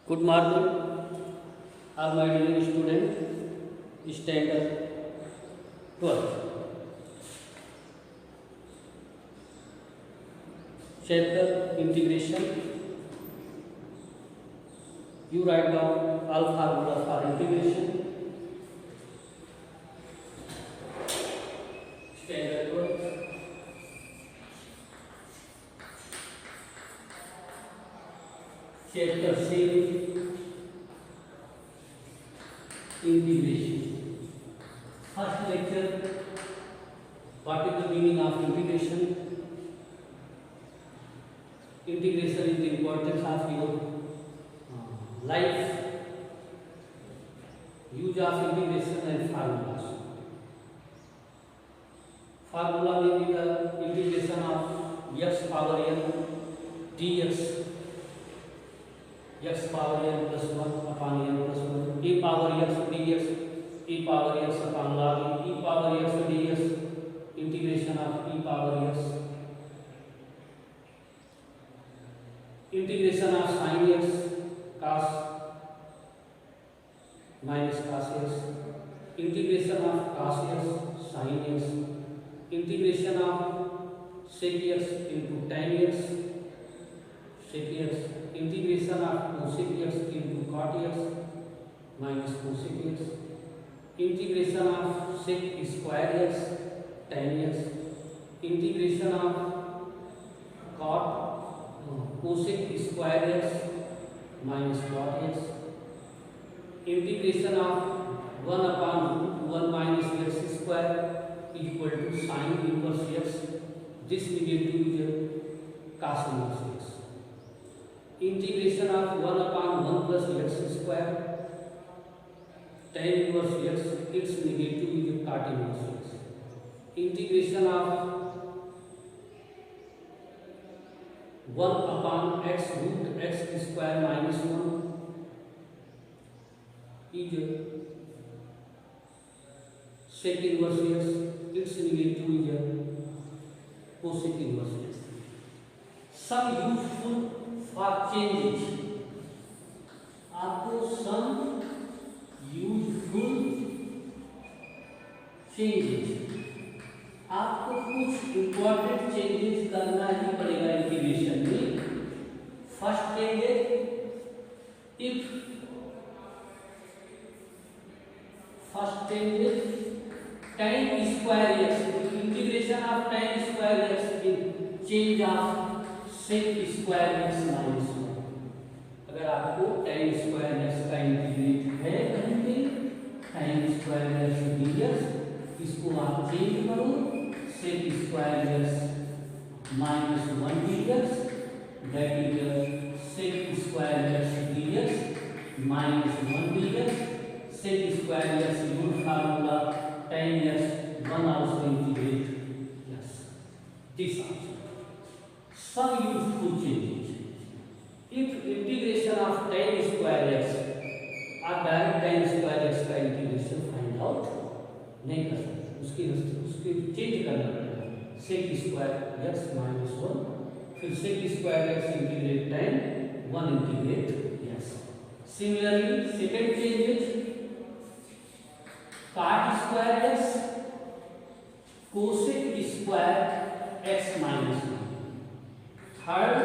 Good morning, all my dear student, standard 12. Chapter integration. You write down all formulas for integration. Standard 12. Chapter 7. Integration. First lecture. What is the meaning of integration? Integration is the importance of your life. Use of integration and formulas. Formula may be the integration of x power n dx. X power n plus 1 upon n plus 1 e power x dx e power x upon log e power x dx integration of e power x integration of sin x cos minus cos x integration of cos x sin x integration of sec x into tan x sec x integration of cosec x into cot x minus cosec x integration of sec square x tan x integration of cot cosec square x minus cot x integration of 1 upon root 1 minus x square equal to sin inverse x. This negative is cos inverse x. Integration of 1 upon 1 plus x square tan inverse x, its negative is cot inverse x. Integration of 1 upon x root x square minus 1 is sec inverse x, its negative is cosec inverse x. Some useful for changes. आपको some useful changes, आपको कुछ important changes करना ही पड़ेगा integration में. First changes, if first changes tan square x, integration of tan square x in change of sec square x minus 1. अगर आपको tan square x का integrate है कहीं पे tan square x dx, इसको आप चेंज करो sec square x minus 1 dx, that is sec square x dx minus 1 dx. Sec square x use formula tan x 1 also integrate yes. This also. Some useful changes. If integration of tan square x or direct tan square x का integration find out नहीं कर सकते, उसके change करना पड़ेगा. sec square x minus 1 फिर sec square x integrate tan 1 integrate yes. Similarly, second change is cot square x cosec square x minus 1. Third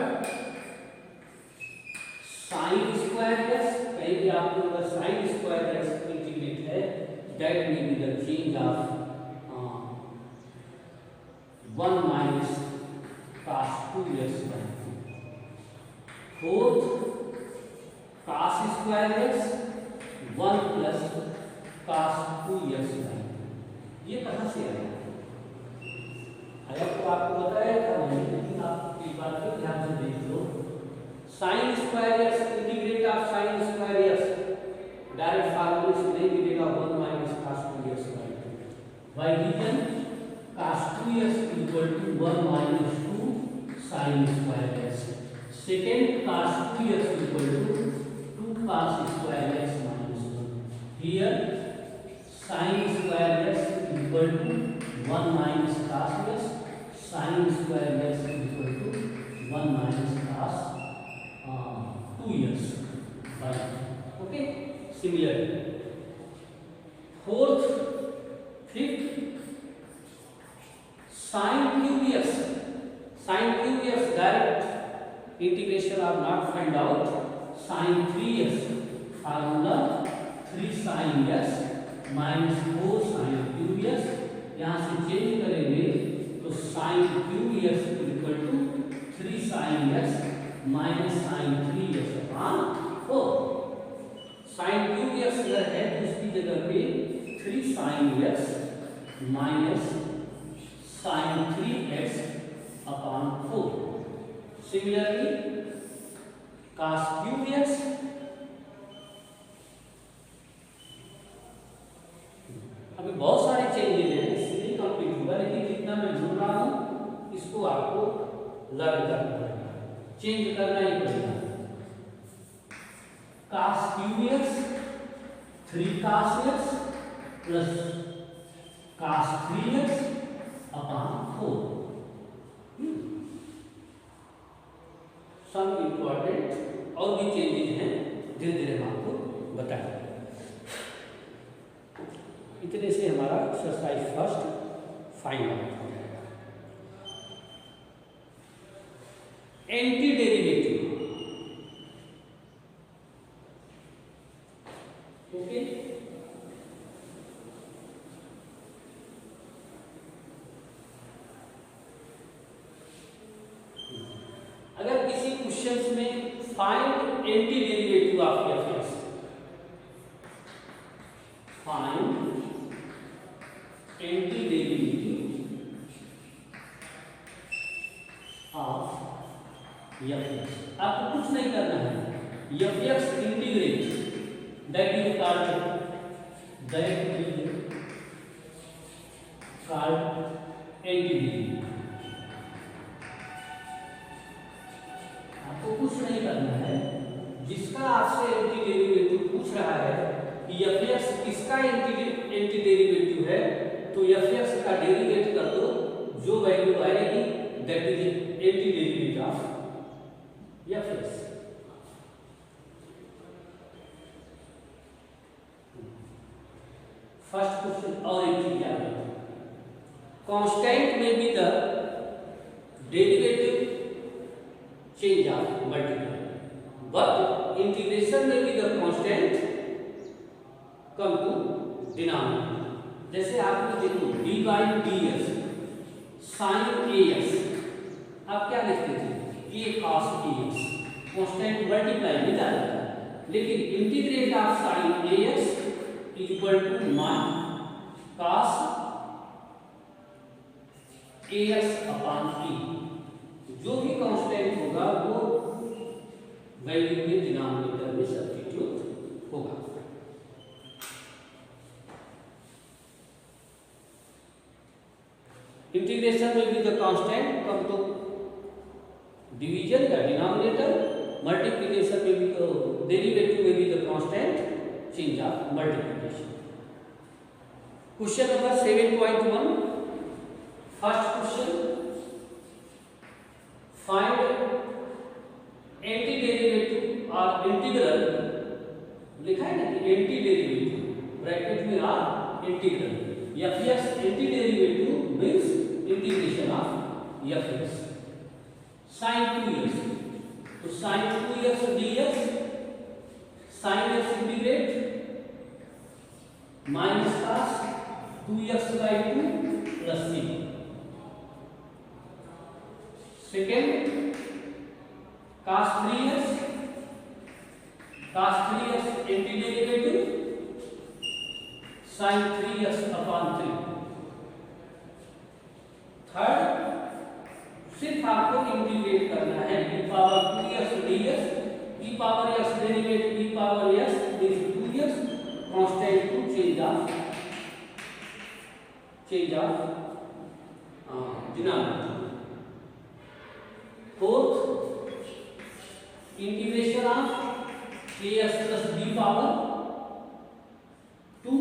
sin square x, कहीं भी आपको अगर sin square x इंटीग्रेट है that may be the change of 1 minus cos 2x by 2. Fourth cos square x 1 plus cos 2x by 2. ये कहाँ से आया? आया तो आपको बताया था मैंने, लेकिन आप एक बार फिर ध्यान से देख लो. sin square x integrate of sin square x direct फार्मूले से नहीं मिलेगा 1 minus cos 2x by 2. By reason cos 2x equal to 1 minus 2 sin square x. Second cos 2x equal to 2 cos square x minus 1. Here sin square x equal to 1 minus cos x, sin square x equal to 1 minus cos 2x by Similarly, fourth, fifth, sin cubes. Sin cubes direct integration are not find out. Sin 3x formula 3 sin x minus 4 sin cubes. यहाँ से change करेंगे तो sin cubes equal to 3 sin x minus sin 3x upon 4. sin cubes अगर है तो उसकी जगह पे 3 sin x minus sin 3x upon 4. Similarly, cos cubes अभी बहुत सारे चेंजेस हैं, इसलिए कंप्लीट होगा, लेकिन जितना मैं बोल रहा हूँ इसको आपको लर्न करना पड़ेगा, चेंज करना ही पड़ेगा. cos cubes 3 cos x plus cos 3x upon 4. Some important और भी चेंजेस हैं, धीरे धीरे हम आपको बताएंगे. इतने से हमारा exercise first final. Anti derivative. Okay, अगर किसी क्वेश्चंस में find anti derivative of fx, find anti derivative of fx, आपको कुछ नहीं करना है. fx integrate that is called anti. आपको कुछ नहीं करना है, जिसका आपसे एंटी डेरिवेटिव पूछ रहा है कि fx किसका एंटी डेरिवेटिव है, तो fx का डेरिवेट कर दो, जो वैल्यू आएगी that is anti derivative of fx. First question. और एक चीज याद रखो, कांस्टेंट में भी the derivative change of multiply, but integration में भी the constant come to denominator. जैसे आपने देखो dy dx sin ax, आप क्या लिखते थे, a cos ax, constant multiply में जाता है, लेकिन integrate of sin ax equal to मान cos ax अपॉन e. जो भी कांस्टेंट होगा वो वैल्यू में डिनोमिनेटर में सब्स्टिट्यूट होगा. इंटीग्रेशन में भी the constant come to division या डिनोमिनेटर, मल्टीप्लिकेशन में भी तो डेरिवेटिव में भी the constant change of multiplication. Question number 7.1. First question, find anti derivative और इंटीग्रल. लिखा है ना कि एंटी डेरिवेटिव ब्रैकेट में or integral. fx anti derivative means integration of fx. sin 2x, तो sin 2x dx sin x integrate minus cos 2x by 2 plus c. Second, cos 3x anti derivative sin 3x upon 3. Third, सिर्फ आपको integrate करना है e power 2x dx, e power x derivate e power x means 2x constant to change of denominator. Fourth, integration of ax plus b power 2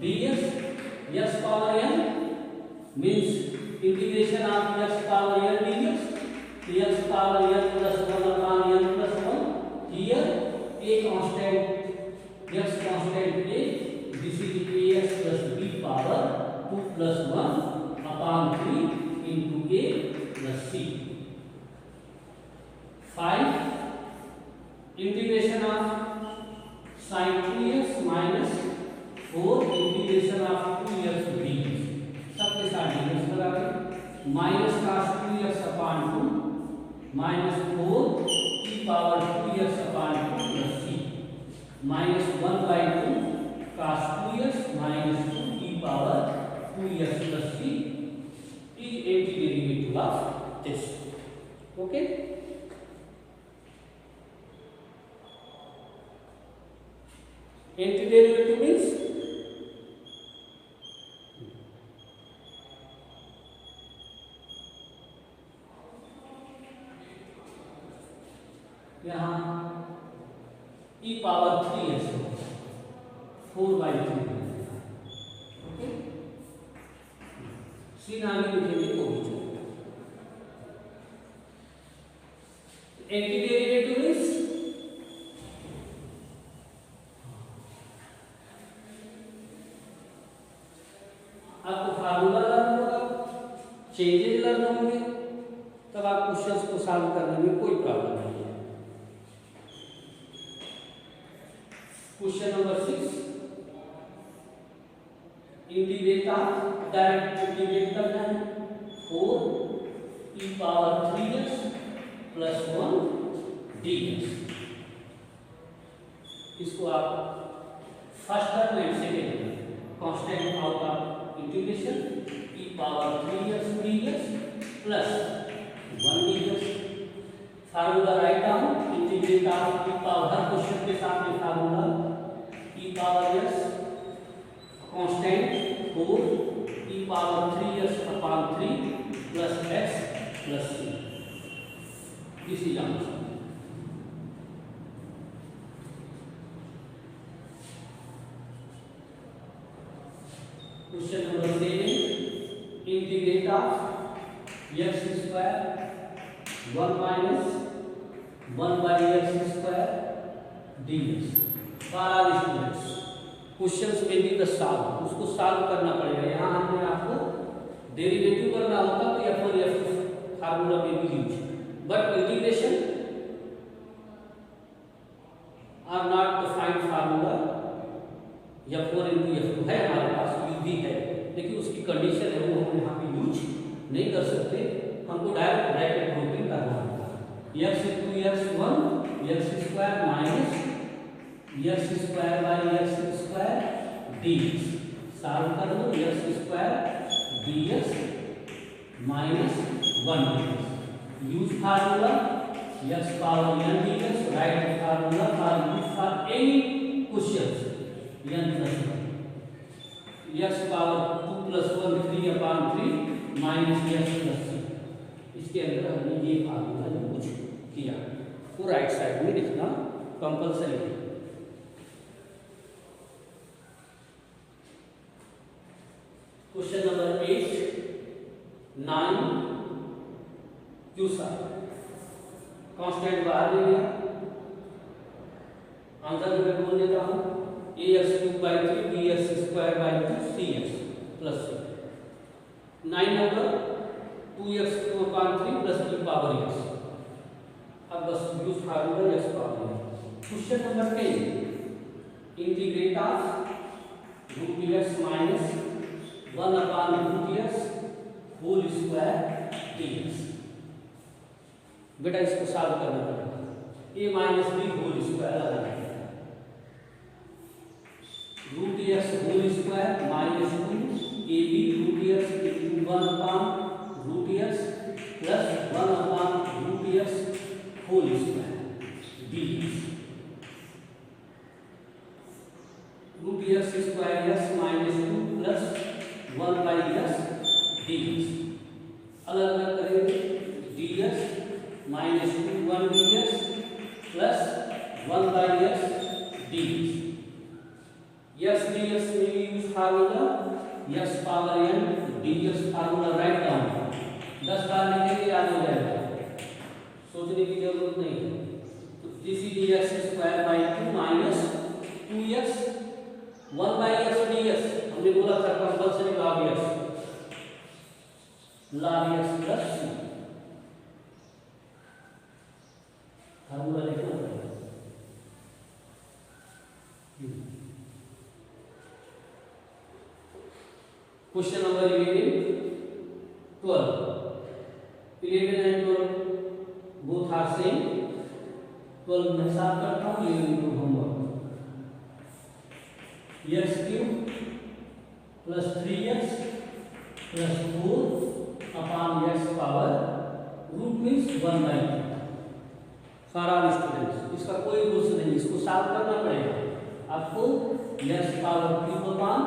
dx x power n means integration of x power n dx, x power n plus 1 upon n plus 1. Here a कांस्टेंट x constant a, this is ax plus b power 2 plus 1 upon 3 into a plus c. 5 integration of sin 2x minus 4 integration of 2x dx, सबके साथ dx बराबर minus cos 2x upon 2 minus 4 e power 2x upon 2 plus c minus 1 by 2 cos 2x minus 2 e power 2x plus c is antiderivative of this. Okay. Antiderivative means यहाँ e power 3x 4 by 3. Okay, scene आगे लिखेंगे तो भी चलेगा. Antiderivative means आपको formula learn होगा, changes learn होंगे, तब आप क्वेश्चंस को सॉल्व करने में कोई प्रॉब्लम नहीं है. Question number 6 integrate of direct integrate करना है 4 e power 3x plus 1 dx. इसको आप first term and second term constant out of integration e power 3x dx plus 1 dx. Formula write down integrate of e power, her question के साथ में formula e power x constant 4 e power 3x upon 3 plus x plus c. This is answer. Question number 7 integrate of x square 1 minus 1 by x square dx. For all students, questions में भी the solve, उसको solve करना पड़ेगा. यहाँ हमने आपको derivative करना होता तो f फार्मूला में भी use, but integration are not the find formula. f4 into f2 है हमारे पास, u भी है, लेकिन उसकी कंडीशन है वो हम यहाँ पे यूज नहीं कर सकते. हमको डायरेक्ट ब्रैकेट ग्रुपिंग करना होगा. x into x1 x square minus x square by x square dx. Solve कर लो. x square dx minus 1 dx. Use formula x power n dx. Right formula for any question n plus 1. x power 2 plus 1 3 upon 3 minus x plus c. इसके अंदर हमने ये formula use किया, वो right side में लिखना कंपल्सरी है. Question number 8 9 Q सा कांस्टेंट बाहर ले लिया. आंसर मैं बोल देता हूं ax³ by 3 bx square by 2 cx plus c. 9 होगा 2x upon 3 plus e power x. अब बस use formula x power. Question number 10 integrate of √x minus 1 upon √x whole square dx. बेटा इसको सॉल्व करना पड़ेगा. a minus b whole square आ जाएगा. √x whole square minus 2 ab √x into 1 upon √x plus 1 upon √x whole square dx. √x square x minus 2 plus 1 by x dx. अलग अलग करेंगे. dx minus 2 1 dx plus 1 by x dx. x dx में use formula x power n dx. Formula write down 10 बार लिखेंगे याद हो जाएगा, सोचने की जरूरत नहीं है. तो this is x square by 2 minus 2x log x plus c formula लिखना पड़ेगा। Question number 11 12 11 and 12 both are same 12 में साफ करता हूँ 11 को homework x cube plus 3x plus 4 upon x power root means 1/2 सारा स्टूडेंट्स इसका कोई रूल्स नहीं, इसको सॉल्व करना पड़ेगा आपको। x power cube upon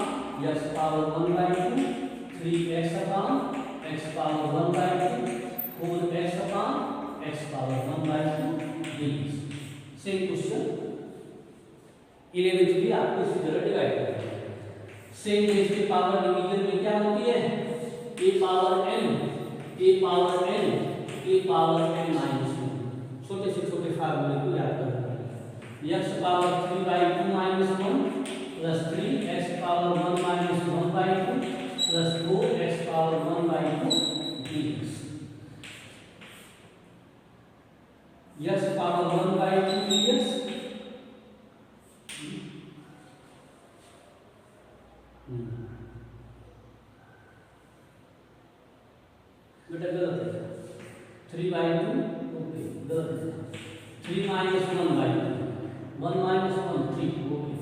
x power 1/2 3x upon x power 1/2 4x upon x power 1/2 dx। Same question 11th भी आपको इसी तरह डिवाइड करना है। सेम बेस की पावर डिवीजन में क्या होती है a पावर n माइनस 1 छोटे से छोटे फार्मूले को याद करना है। x power 3/2 minus 1 plus 3x power 1 minus 1/2 plus 4x power 1/2 dx। x power 1/2 dx बेटा गलत है 3/2 ओके गलत है 3 माइनस 1/2 1 माइनस 1 3 ओके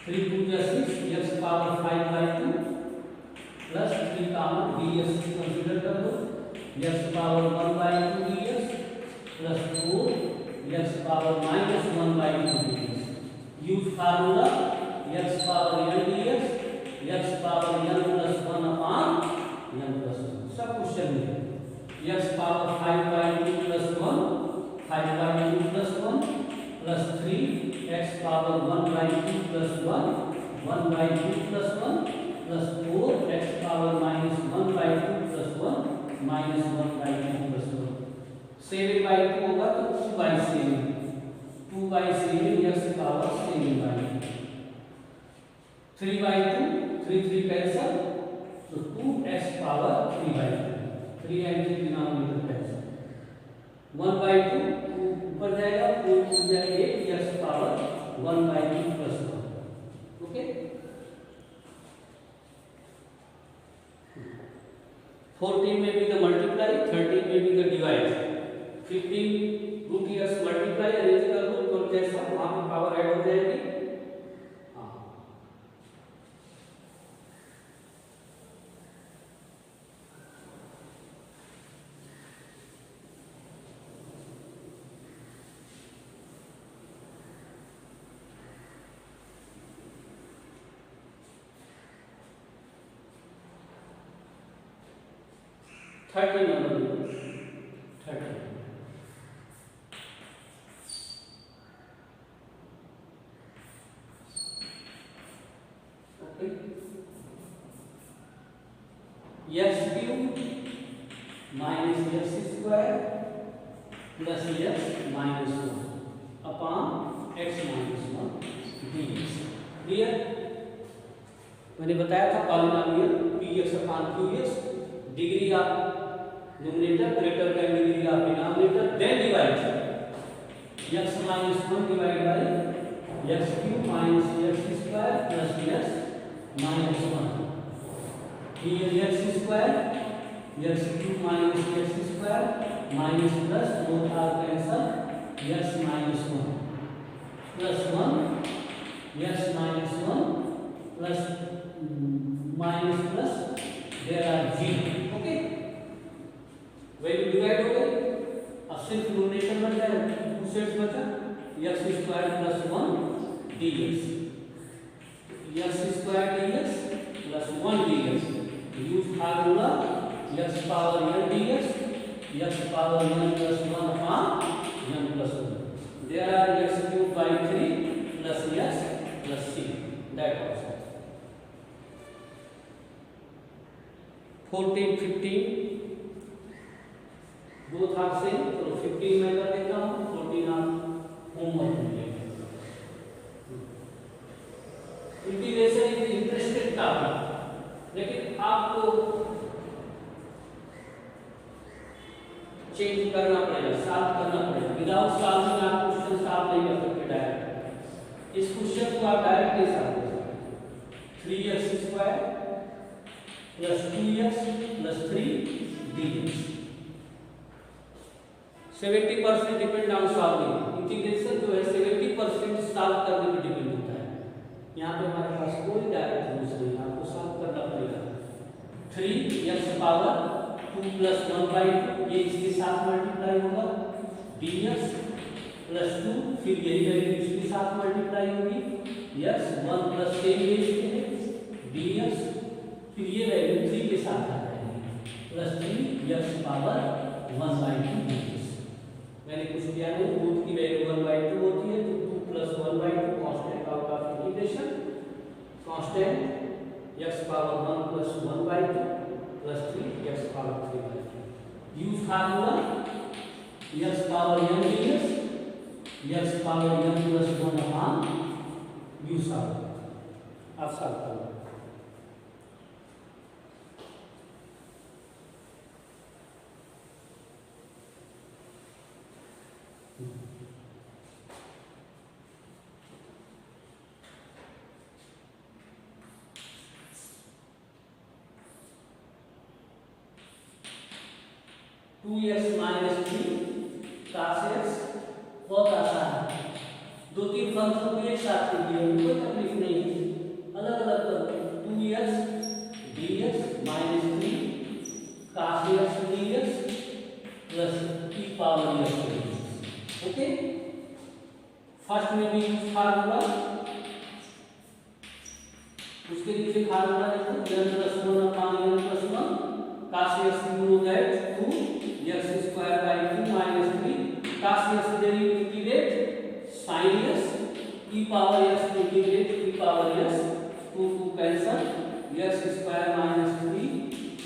3 2 जा 6 x power 5/2 plus 3 common dx consider कर दो x power 1/2 dx plus 4 x power minus 1/2 dx। Use formula x power n dx x power n plus 1 upon n plus 1 सब question में x power 5/2 plus 1 5/2 plus 1 plus 3 x power 1/2 plus 1 1/2 plus 1 plus 4 x power minus 1/2 plus 1 minus 1/2 plus 1 7/2 होगा तो 2/7 2/7 x power 7/2 3/2 3 cancel तो 2x power 3/2 3 and 3 denominator cancel 1/2 ऊपर जाएगा 4 2 जाएगा x power 1/2 plus 1 okay. 14 में भी द मल्टीप्लाई 13 में भी the divide 15 root x multiply arrange कर दो तो जैसा वहां पे पावर ऐड हो जाएगी। 13 number 13 okay x cube minus x square plus x minus 1 upon x minus 1 dx। Clear? मैंने बताया था polynomial px upon qx degree of numerator greater than degree of denominator then divide x minus 1 divide by x cube minus x square plus x minus 1 here x square x cube minus x square minus plus both are cancel x minus 1 plus 1 x minus 1 plus minus plus there are 0 okay. Value divide हो गई अब सिर्फ numerator बन जाएगा two sets बचा x square plus 1 dx x square dx plus 1 dx use formula x power n dx x power n plus 1 upon n plus 1 there are x cube by 3 plus x plus c that also 14 15 both are same तो 15 मैं कर देता हूँ 14 आप homework में integration is interested topic लेकिन इस question को आप डायरेक्ट ले सकते हो 3x² + 2x + 3dx 70% depend on solving. Integration जो है 70% सॉल्व करने पे डिपेंड होता है। यहाँ पे हमारे पास कोई डायरेक्ट रूल्स नहीं है, आपको सॉल्व करना पड़ेगा। 3x² 2 + 1/2 ये इसके साथ मल्टीप्लाई होगा, dx + 2 फिर यही वैल्यू इसके साथ मल्टीप्लाई होगी, x 1 + 10 dx फिर ये वैल्यू 3 के साथ आ जाएगी +3x⁻² 1/2 dx। मैंने कुछ किया नहीं, रूट की वैल्यू 1/2 होती है तो 2 + 1/2 constant out of integration, constant x⁻1 + 1/2 + 3x⁻3/2। Use formula x⁻m dx x⁻m + 1/u solve. आप सॉल्व करो। टू एक्स - 3 cos x बहुत आसान है। 2-3 फंक्शन को एक साथ लिखिए, कोई तकलीफ नहीं है, अलग अलग करो। 2x dx - 3 cos x dx + e⁻x। Okay, first में भी यूज फार्मूला, उसके नीचे फार्मूला लिखो n + 1/n + 1 cos x you get 2x² / 2 - 3 cos x then you integrate sin x e⁻x integrate e⁻x 2 cancel x² - 3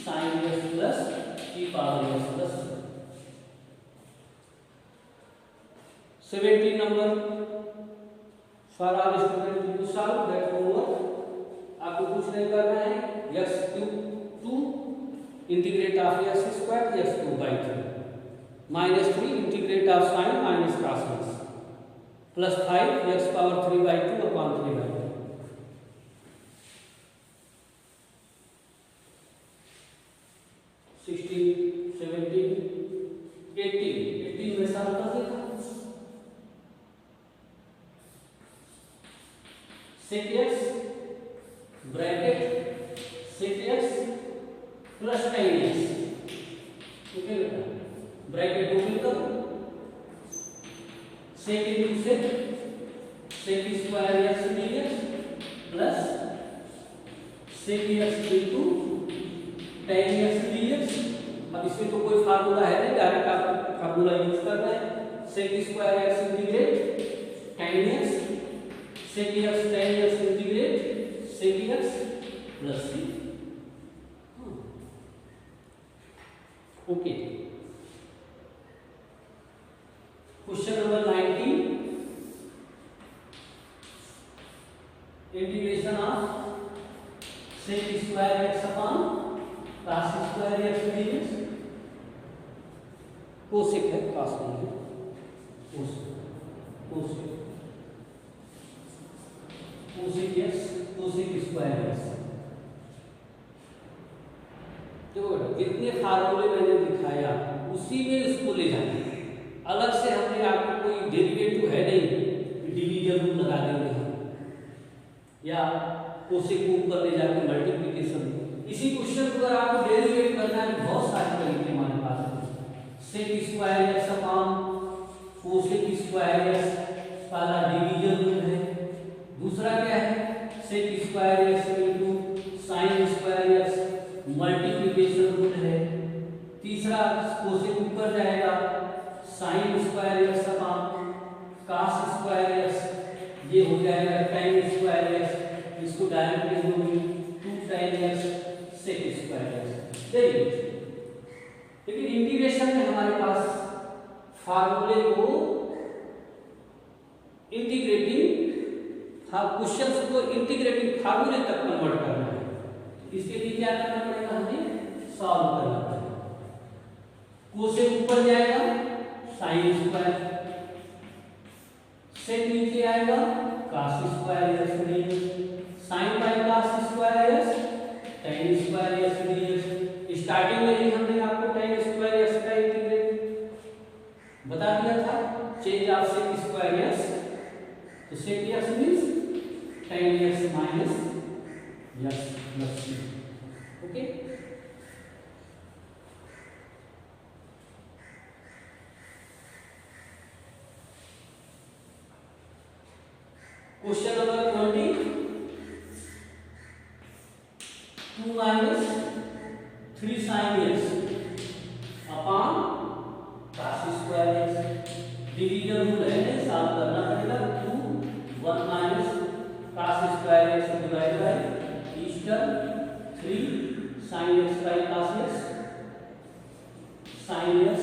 sin x plus e⁻x plus 17 number for all students to solve that homework। आपको कुछ नहीं करना है, x³ 2 integrate of x² x2/3 -3 integrate of sin -cos x + 5 x⁻3/2 upon 3/2। 16 17 18 में solve कर देगा। sec x bracket sec x + sin x, ठीक है बेटा, ब्रैकेट ओपन करो, sec into sec sec² x dx plus sec x into tan x dx। अब इसमें तो कोई फार्मूला है नहीं, डायरेक्ट आप फार्मूला यूज कर रहे हैं। sec² x integrate tan x sec x tan x integrate sec x plus c। Okay, question number 19 integration of sec² x upon cos² x dx। Cosec है, cos नहीं है, cosec x कोसेक² x। देखो जितने फार्मूले मैंने दिखाया उसी में इसको ले जाना है। अलग से हमने आपको कोई डेरिवेटिव है नहीं, डिवीजन रूल लगा देंगे हम, या कोसेक को ऊपर ले जाकर मल्टीप्लिकेशन। इसी क्वेश्चन को अगर आपको डेरिवेट करना है, बहुत सारे तरीके हमारे पास है। sec² x अपॉन कोसेक² x पहला डिवीजन रूल है। दूसरा क्या है, sec² x into sin² x multiplication rule है। तीसरा कोसेक ऊपर जाएगा, sin² x upon cos² x, ये हो जाएगा tan² x, इसको डायरेक्ट लिख दूंगी 2 tan x sec² x। देखिए, लेकिन इंटीग्रेशन में हमारे पास फार्मूले को इंटीग्रेटिंग क्वेश्चंस को इंटीग्रेटिंग फार्मूले तक कन्वर्ट करना है। इसके लिए क्या करना पड़ेगा, हमें सॉल्व करना पड़ेगा। कोसेक ऊपर जाएगा sin², सेक नीचे क्या आएगा cos square x dx, sin by cos square x tan square x dx। Starting में ही हमने आपको tan स्क्वायर x का इंटीग्रेट बता दिया था, change of sec square x, तो sec x means tan x minus x plus c। Okay, question number 20, 2 minus 3 sin x upon cos square x। Division rule है ना, सॉल्व करना पड़ेगा। 2 1 minus cos square x divide by इस term 3 sin x by cos x, sin x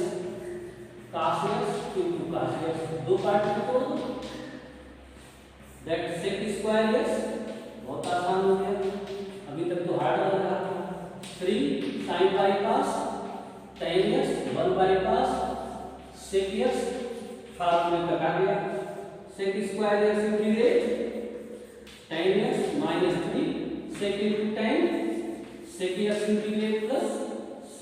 cos x into cos x, दो part में तोड़ दो, that sec square x, बहुत आसान हो गया, अभी तक तो हार्ड लग रहा था। 3 sin by cos tan x 1 by cos sec x, फार्मूले में कटा गया, sec square x integrate tan x minus 3 sec into tan sec x integrate plus c।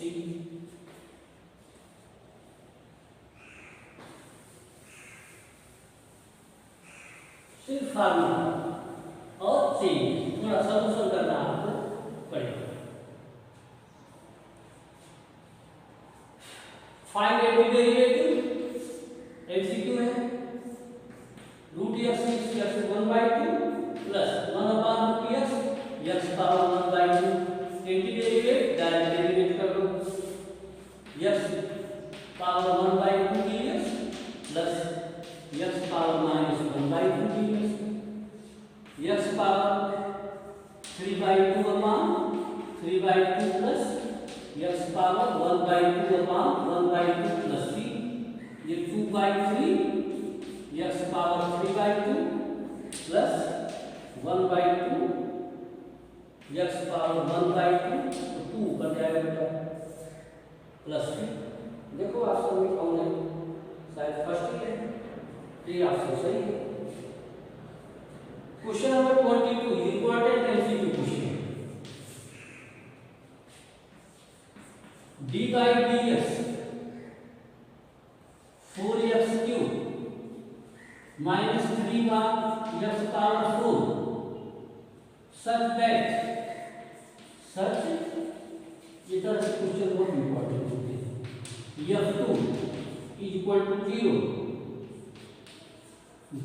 सिर्फ फार्मूला और चेंज, थोड़ा सॉल्यूशन करना आपको पड़ेगा। फाइंड डेरिवेटिव एमसीक्यू है, root x means x 1/2 plus 1/√x x power 1/2, anti derivate direct derivate कर लो, x power 1/2 dx plus x power minus 1/2 dx, x power 3/2 upon 3/2 plus x power 1/2 upon 1/2 plus c, ये 2/3 x power 3/2 plus 1/2 x power 1/2, तो 2 ऊपर जाएगा बेटा plus c। देखो आप सब में कौन है, शायद फर्स्ट ही है, ये आपसे सही है। Question number 22, important MCQ question, d by dx 4x³ minus 3 by x power 4 such that, such, ये तरह से क्वेश्चन बहुत इंपॉर्टेंट होते हैं। f2 is equal to 0,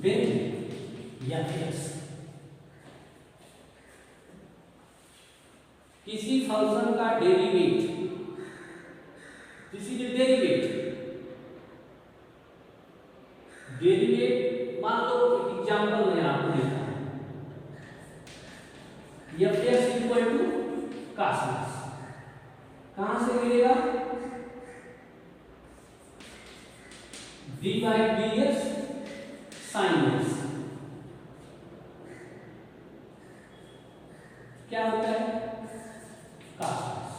then fx, किसी फंक्शन का derivate, this is derivate, derivate मान लो एग्जांपल में आपको लिखा है fx equal to cos x, कहां से मिलेगा d by dx sin x, क्या होता है cos x,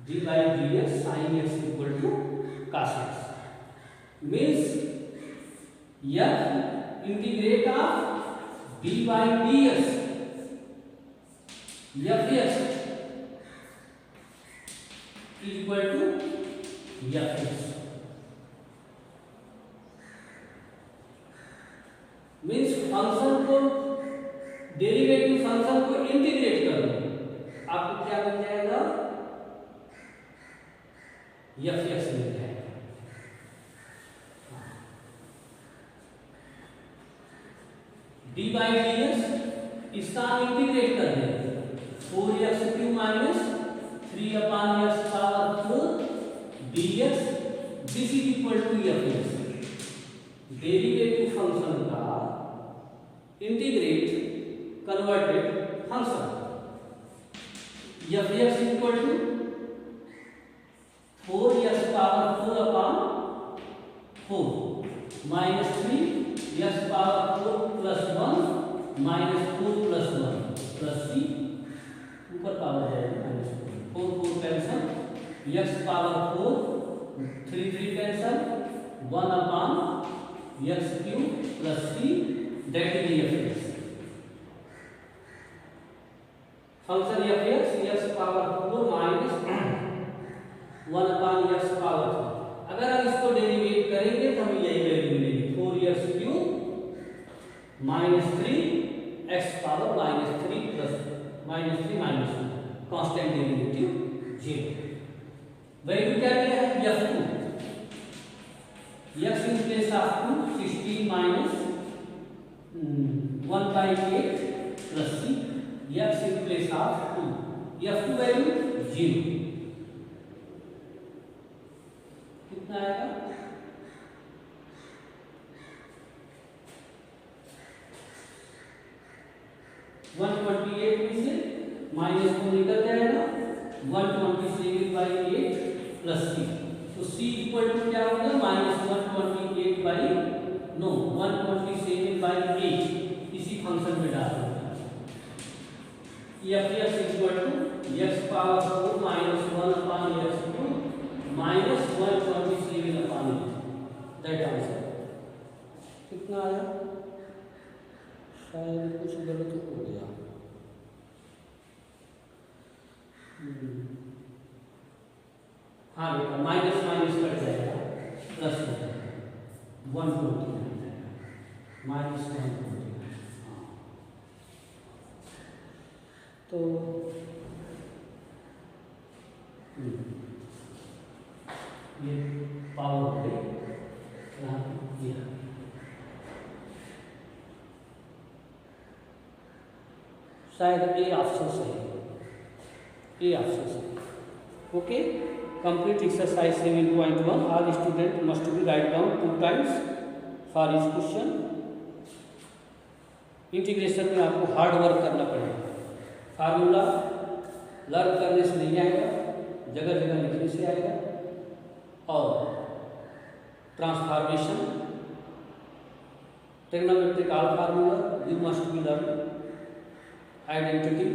d by dx sin x equal to cos x means f integrate of d by dx fx equal to fx means function को, derivative function को integrate कर लो, आपको क्या बन जाएगा fx मिल जाएगा। d by dx इसका हम इंटीग्रेट कर देंगे, 4x³ minus 3/x power 4 dx, this is equal to fx, derivative function का integrate converted function, fx equal to 4x power 4 upon 4 minus 3x power 4 plus 1 minus 4 plus 1 plus c, ऊपर power जाएगा minus 4 4 cancel, x power 4 3 3 cancel, 1 upon x cube plus c, that is f(x). Function f(x) x power 4 minus 1 upon x power 3। अगर हम इसको derivative करेंगे तो हमें यही value मिलेगी, 4x cube minus 3 x power minus 3 plus minus 3 minus 1, constant derivative 0। Value क्या दिया है, f2, x in place of 2, 16 minus 1/8 plus c, x in place of 2, f2 value 0, कितना आएगा, (128) में से माइनस को निकल जाएगा, 127/8 प्लस c, तो c इक्वल टू क्या होगा, -127/8, इसी फंक्शन में डाल देंगे। f(x) equal to x power 4 minus 1 upon x cube minus 127 upon 8, that answer. कितना आया, शायद कुछ गलत हो गया। हाँ बेटा, माइनस माइनस कट जाएगा, प्लस हो जाएगा, 129 माइनस 129। हाँ, तो ये पावर हो गई, यहाँ ये शायद ए ऑप्शन सही है, ए ऑप्शन सही। Okay, complete exercise 7.1, all student must be write down 2 times for each question। Integration में आपको हार्ड वर्क करना पड़ेगा, फार्मूला लर्न करने से नहीं आएगा, जगह जगह लिखने से आएगा, और transformation, trigonometric formula you must be learn, identity,